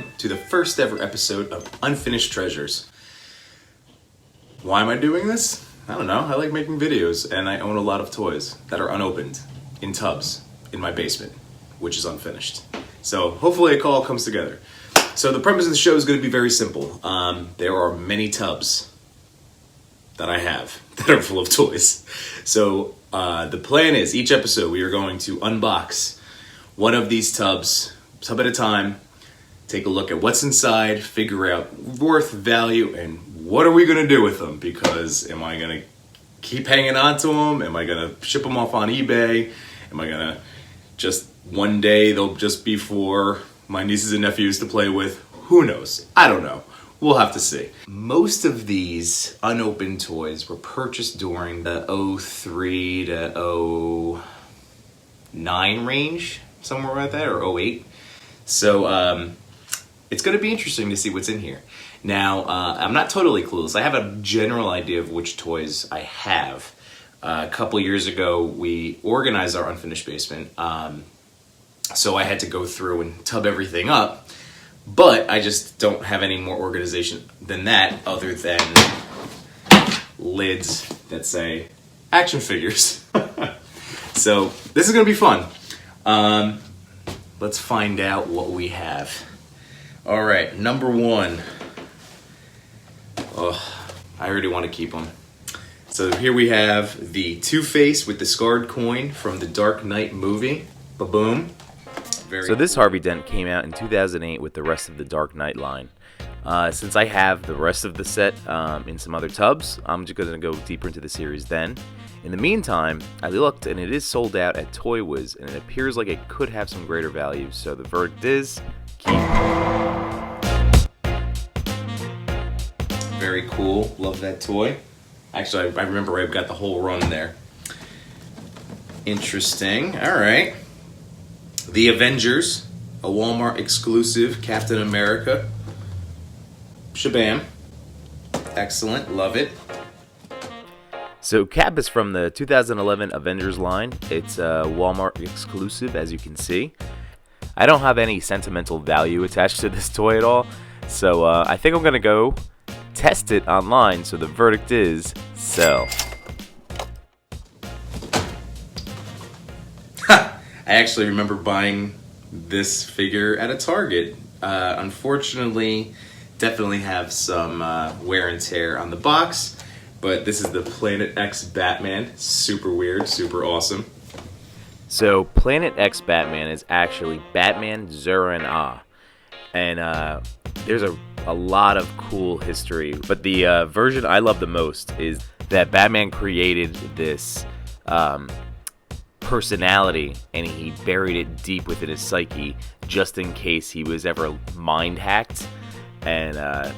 welcome to the first ever episode of Unfinished Treasures. Why am I doing this? I don't know. I like making videos, and I own a lot of toys that are unopened in tubs in my basement, which is unfinished. So hopefully it all comes together. So the premise of the show is going to be very simple. There are many tubs that I have that are full of toys. So the plan is each episode we are going to unbox one of these tubs, tub at a time, take a look at what's inside, figure out worth, value, and what are we going to do with them? Because am I going to keep hanging on to them? Am I going to ship them off on eBay? Am I going to just one day they'll just be for my nieces and nephews to play with? Who knows? I don't know. We'll have to see. Most of these unopened toys were purchased during the 03 to 09 range, somewhere like that, or 08. So it's going to be interesting to see what's in here. Now, I'm not totally clueless. I have a general idea of which toys I have. A couple years ago, we organized our unfinished basement, so I had to go through and tub everything up. But I just don't have any more organization than that, other than lids that say action figures. So this is going to be fun. Let's find out what we have. All right, number one. Oh, I already want to keep them. So here we have the Two-Face with the scarred coin from the Dark Knight movie. Ba-boom. So this Harvey Dent came out in 2008 with the rest of the Dark Knight line. Since I have the rest of the set in some other tubs, I'm just going to go deeper into the series then. In the meantime, I looked and it is sold out at Toy Wiz, and it appears like it could have some greater value. So the verdict is keep. Very cool. Love that toy. Actually, I remember I've got the whole run there. Interesting. All right. The Avengers, a Walmart exclusive Captain America. Shabam. Excellent. Love it. So Cap is from the 2011 Avengers line. It's a Walmart exclusive, as you can see. I don't have any sentimental value attached to this toy at all, so I think I'm going to go test it online, so the verdict is sell. I actually remember buying this figure at a Target. Unfortunately, definitely have some wear and tear on the box, but this is the Planet X Batman. Super weird, super awesome. So Planet X Batman is actually Batman Zura-Ah, and there's a lot of cool history, but the version I love the most is that Batman created this personality, and he buried it deep within his psyche just in case he was ever mind hacked, and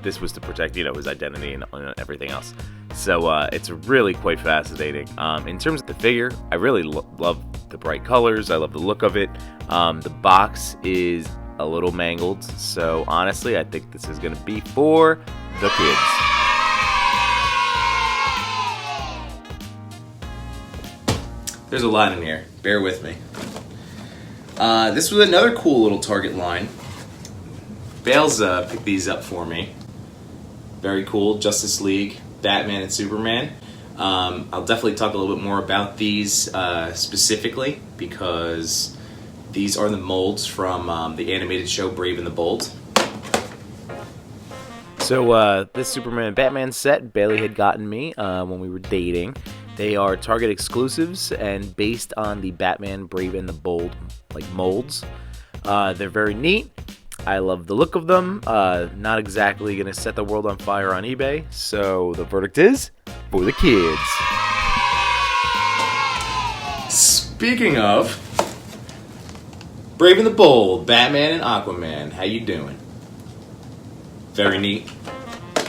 this was to protect his identity and everything else. So it's really quite fascinating. In terms of the figure, I really love the bright colors. I love the look of it. The box is a little mangled, so honestly I think this is going to be for the kids. There's a lot in here. Bear with me. This was another cool little Target line. Bales picked these up for me. Very cool. Justice League, Batman, and Superman. I'll definitely talk a little bit more about these specifically, because these are the molds from the animated show Brave and the Bold. So this Superman and Batman set Bailey had gotten me when we were dating. They are Target exclusives and based on the Batman Brave and the Bold molds. They're very neat. I love the look of them. Not exactly going to set the world on fire on eBay. So the verdict is for the kids. Speaking of Brave and the Bold, Batman and Aquaman, how you doing? Very neat.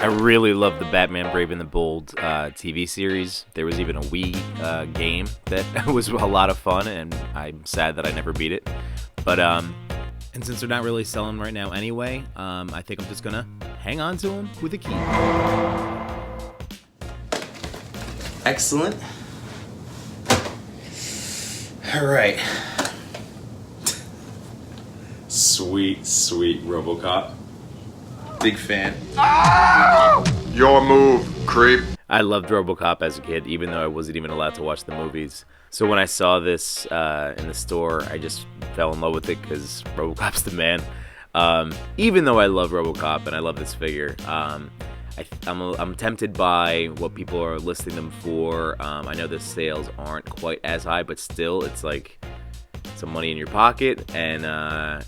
I really love the Batman Brave and the Bold TV series. There was even a Wii game that was a lot of fun, and I'm sad that I never beat it. But and since they're not really selling right now anyway, I think I'm just gonna hang on to them with a key. Excellent. All right. sweet, sweet Robocop. Big fan. Your move, creep. I loved RoboCop as a kid, even though I wasn't even allowed to watch the movies. So when I saw this in the store, I just fell in love with it because RoboCop's the man. Even though I love RoboCop and I love this figure, I'm tempted by what people are listing them for. I know the sales aren't quite as high, but still, it's like some money in your pocket, and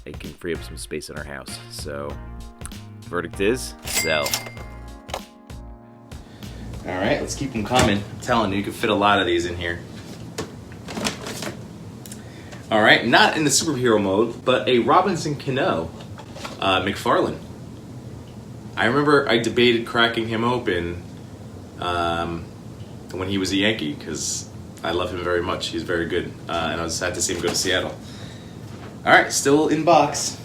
it can free up some space in our house. So, verdict is sell. All right, let's keep them coming. I'm telling you, you can fit a lot of these in here. All right, not in the superhero mode, but a Robinson Cano McFarlane. I remember I debated cracking him open when he was a Yankee because I love him very much. He's very good, and I was sad to see him go to Seattle. All right, still in box.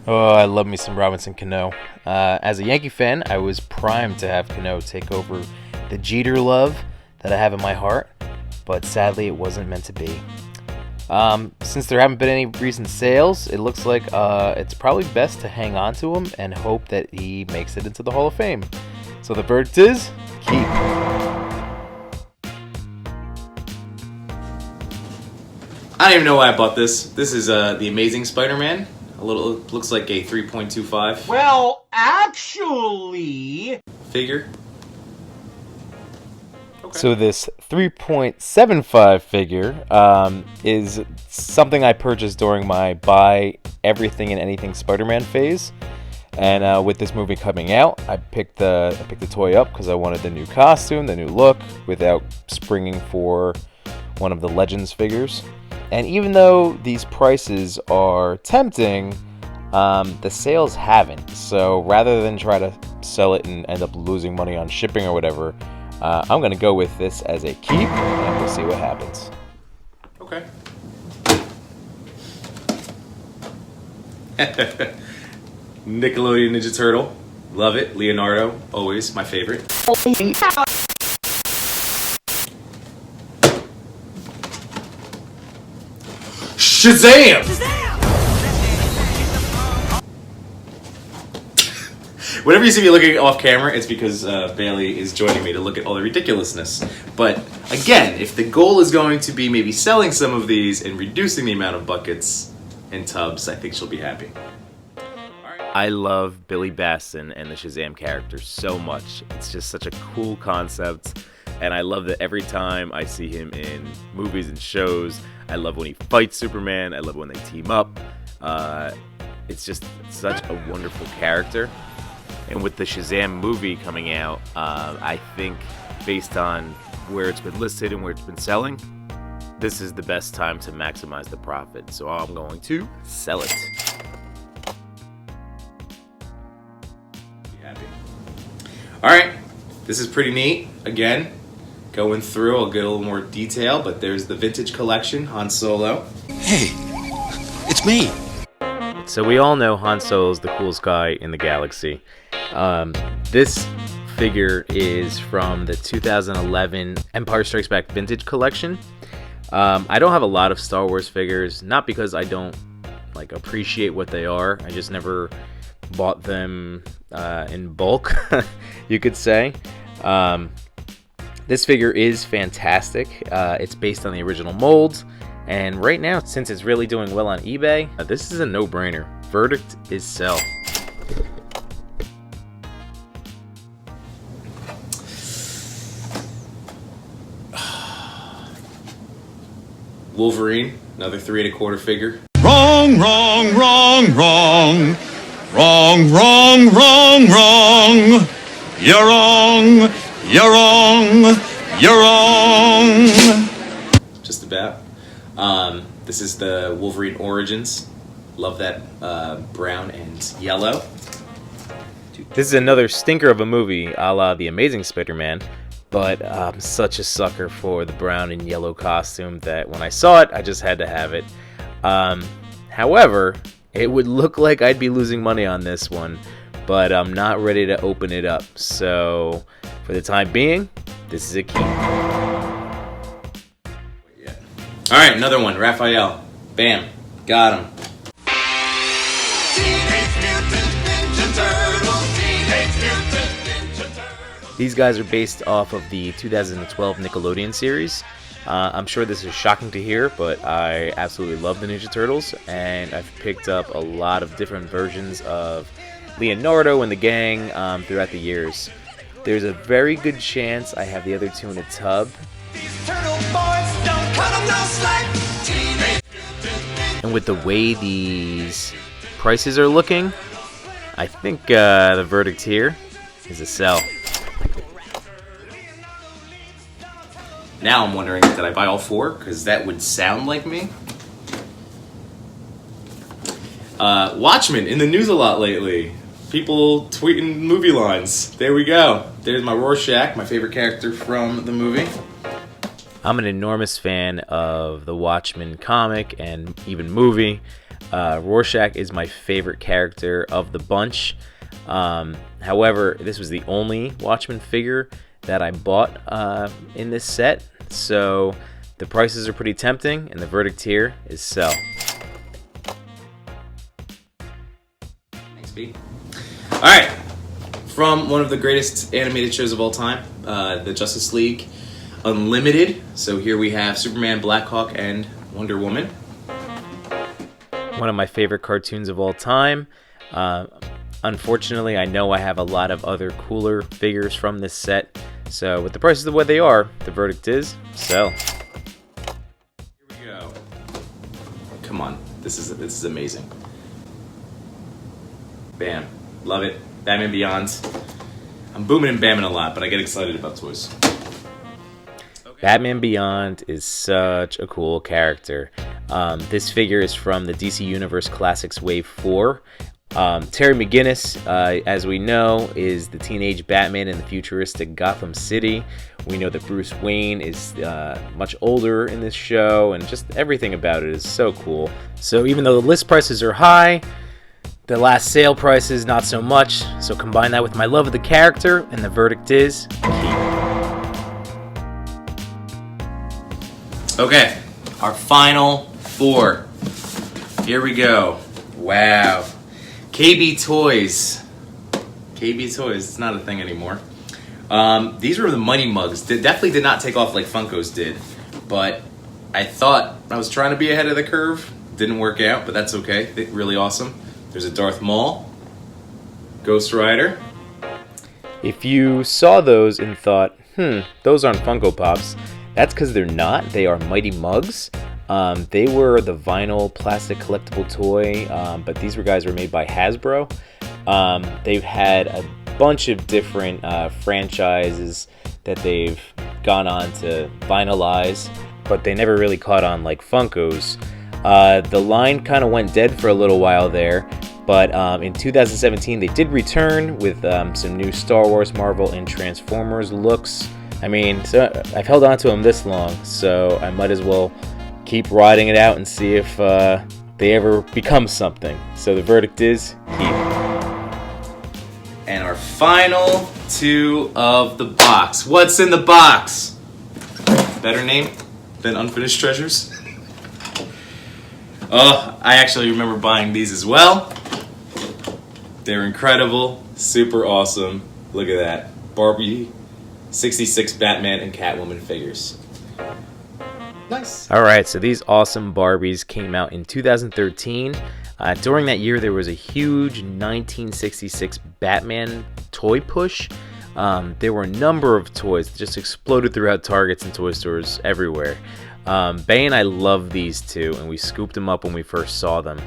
Oh, I love me some Robinson Cano. As a Yankee fan, I was primed to have Cano take over the Jeter love that I have in my heart, but sadly it wasn't meant to be. Since there haven't been any recent sales, it looks like it's probably best to hang on to him and hope that he makes it into the Hall of Fame. So the verdict is keep. I don't even know why I bought this. This is the Amazing SpiderMan. It looks like a 3.25. Well, actually... figure. Okay. So this 3.75 figure is something I purchased during my buy everything and anything Spider-Man phase. And with this movie coming out, I picked the toy up because I wanted the new costume, the new look, without springing for one of the Legends figures. And even though these prices are tempting, the sales haven't. So rather than try to sell it and end up losing money on shipping or whatever, I'm going to go with this as a keep, and we'll see what happens. Okay. Nickelodeon Ninja Turtle. Love it. Leonardo, always my favorite. Shazam! Whenever you see me looking off camera, it's because Bailey is joining me to look at all the ridiculousness. But again, if the goal is going to be maybe selling some of these and reducing the amount of buckets and tubs, I think she'll be happy. I love Billy Batson and the Shazam character so much. It's just such a cool concept, and I love that every time I see him in movies and shows. I love when he fights Superman. I love when they team up. It's just such a wonderful character. And with the Shazam movie coming out, I think based on where it's been listed and where it's been selling, this is the best time to maximize the profit. So I'm going to sell it. All right, this is pretty neat. Again, going through, I'll get a little more detail, but there's the vintage collection, Han Solo. Hey, it's me. So we all know Han Solo is the coolest guy in the galaxy. This figure is from the 2011 Empire Strikes Back vintage collection. I don't have a lot of Star Wars figures, not because I don't appreciate what they are. I just never bought them in bulk, you could say. This figure is fantastic. It's based on the original molds, and right now, since it's really doing well on eBay, this is a no-brainer. Verdict is sell. Wolverine, another 3 1/4 figure. Wrong, wrong, wrong, wrong. Wrong, wrong, wrong, wrong. You're wrong. You're wrong. You're wrong. Just about. This is the Wolverine Origins. Love that brown and yellow. This is another stinker of a movie, a la The Amazing Spider-Man, but I'm such a sucker for the brown and yellow costume that when I saw it, I just had to have it. However, it would look like I'd be losing money on this one, but I'm not ready to open it up. So, for the time being, this is a keep. All right, another one, Raphael. Bam, got him. These guys are based off of the 2012 Nickelodeon series. I'm sure this is shocking to hear, but I absolutely love the Ninja Turtles, and I've picked up a lot of different versions of Leonardo and the gang throughout the years. There's a very good chance I have the other two in a tub. And with the way these prices are looking, I think the verdict here is a sell. Now I'm wondering, did I buy all four? Because that would sound like me. Watchmen in the news a lot lately. People tweeting movie lines. There we go. There's my Rorschach, my favorite character from the movie. I'm an enormous fan of the Watchmen comic and even movie. Rorschach is my favorite character of the bunch. However, this was the only Watchmen figure that I bought in this set, so the prices are pretty tempting, and the verdict here is sell. Thanks, Pete. All right, from one of the greatest animated shows of all time, the Justice League Unlimited. So here we have Superman, Black Hawk, and Wonder Woman. One of my favorite cartoons of all time. Unfortunately, I know I have a lot of other cooler figures from this set. So with the prices the way they are, the verdict is sell. Here we go. Come on, this is amazing. Bam, love it. Batman Beyond. I'm booming and bamming a lot, but I get excited about toys. Okay. Batman Beyond is such a cool character. This figure is from the DC Universe Classics Wave 4. Terry McGinnis, as we know, is the teenage Batman in the futuristic Gotham City. We know that Bruce Wayne is much older in this show, and just everything about it is so cool. So even though the list prices are high, the last sale price is not so much. So combine that with my love of the character, and the verdict is keep. Okay, our final four. Here we go. Wow. KB Toys. KB Toys, it's not a thing anymore. These were the money mugs. They definitely did not take off like Funkos did, but I thought I was trying to be ahead of the curve. Didn't work out, but that's okay. They're really awesome. There's a Darth Maul, Ghost Rider. If you saw those and thought, those aren't Funko Pops, that's because they're not. They are Mighty Mugs. They were the vinyl plastic collectible toy, but these guys were made by Hasbro. They've had a bunch of different franchises that they've gone on to vinylize, but they never really caught on like Funkos. The line kind of went dead for a little while there, but in 2017 they did return with some new Star Wars, Marvel, and Transformers looks. I mean, so I've held on to them this long, so I might as well keep riding it out and see if they ever become something. So the verdict is keep. And our final two of the box. What's in the box? Better name than Unfinished Treasures? Oh, I actually remember buying these as well. They're incredible, super awesome. Look at that. Barbie, 66 Batman and Catwoman figures. Nice. Alright, so these awesome Barbies came out in 2013. During that year, there was a huge 1966 Batman toy push. There were a number of toys that just exploded throughout Targets and toy stores everywhere. Bay and I love these two, and we scooped them up when we first saw them.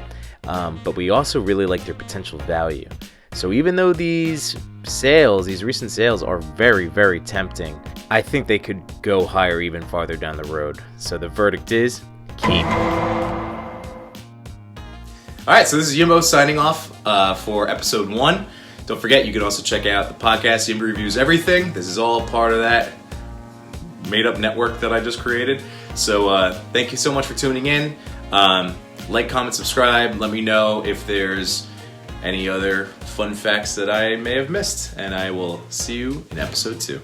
But we also really like their potential value. So even though these recent sales are very, very tempting, I think they could go higher even farther down the road. So the verdict is keep. Alright, so this is Yimbo signing off for episode 1. Don't forget, you can also check out the podcast, Yimbo Reviews Everything. This is all part of that made-up network that I just created. So thank you so much for tuning in. Like, comment, subscribe. Let me know if there's any other fun facts that I may have missed. And I will see you in episode 2.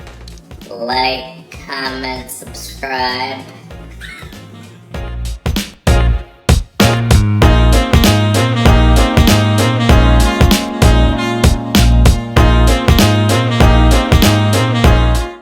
Like, comment, subscribe.